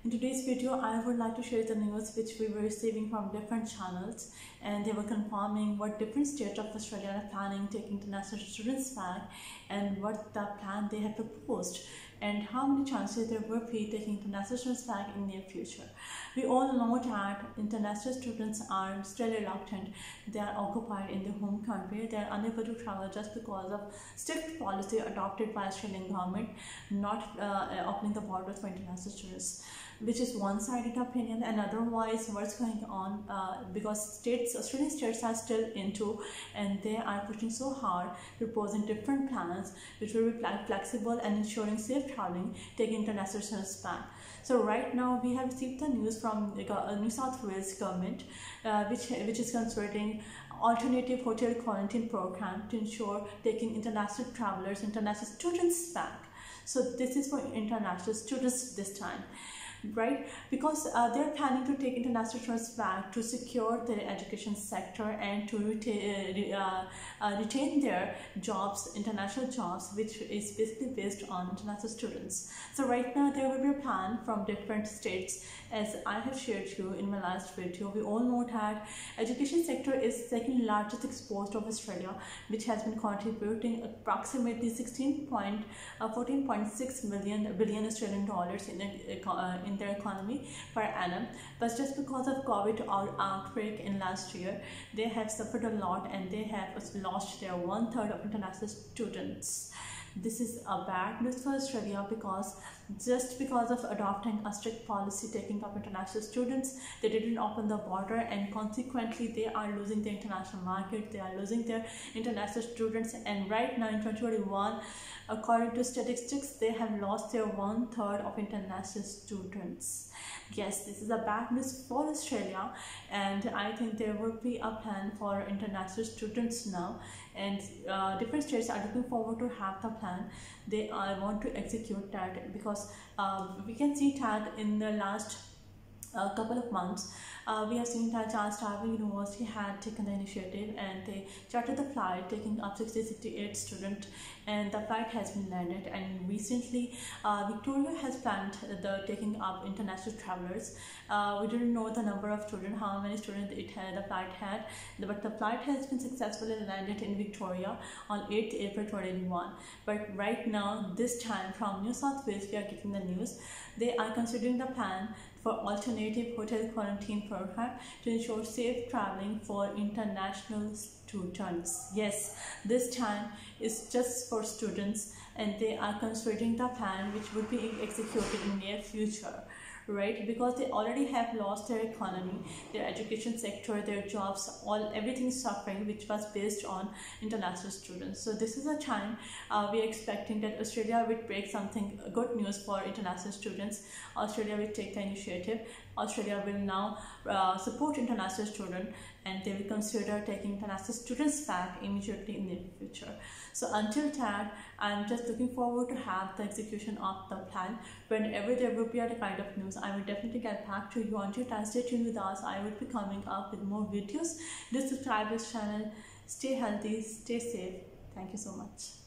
In today's video, I would like to share the news which we were receiving from different channels, and they were confirming what different states of Australia are planning taking international students back, and what the plan they have proposed, and how many chances there will be taking international students back in near future. We all know that international students are still reluctant. They are occupied in their home country. They are unable to travel just because of strict policy adopted by Australian government, not opening the borders for international students, which is one-sided opinion. And otherwise, what's going on, because Australian states are still into, and they are pushing so hard, proposing different plans which will be flexible and ensuring safe traveling, taking international students back. So right now we have received the news from the New South Wales government, which is considering alternative hotel quarantine program to ensure taking international travelers, international students back. So this is for international students this time, right? Because they're planning to take international students back to secure their education sector and to retain their jobs, international jobs, which is basically based on international students. So right now there will be a plan from different states. As I have shared you in my last video, we all know that education sector is second largest export of Australia, which has been contributing approximately 14.6 billion Australian dollars in their economy per annum. But just because of COVID outbreak in last year, they have suffered a lot, and they have lost their 1/3 of international students. This is a bad news for Australia, because just because of adopting a strict policy taking up international students, they didn't open the border, and consequently they are losing the international market, they are losing their international students. And right now in 2021, according to statistics, they have lost their 1/3 of international students. Yes, this is a bad news for Australia, and I think there will be a plan for international students now, and different states are looking forward to have the plan. They want to execute that, because we can see that in the last couple of months, we have seen that Charles Darwin University had taken the initiative, and they chartered the flight taking up 68 students, and the flight has been landed. And recently Victoria has planned the taking up international travelers. We didn't know the number of students, how many students the flight had, but the flight has been successfully landed in Victoria on 8th April 2021. But right now, this time from New South Wales, we are getting the news they are considering the plan for alternative hotel quarantine program to ensure safe traveling for international students. Yes, this time is just for students, and they are considering the plan which would be executed in near future, right? Because they already have lost their economy, their education sector, their jobs, everything is suffering, which was based on international students. So this is a time we are expecting that Australia will break something good news for international students. Australia will take the initiative. Australia will now support international students, and they will consider taking international students back immediately in the future. So until that, I'm just looking forward to have the execution of the plan. Whenever there will be a kind of news, I will definitely get back to you. Until then, stay tuned with us. I will be coming up with more videos. Do subscribe this channel. Stay healthy, stay safe. Thank you so much.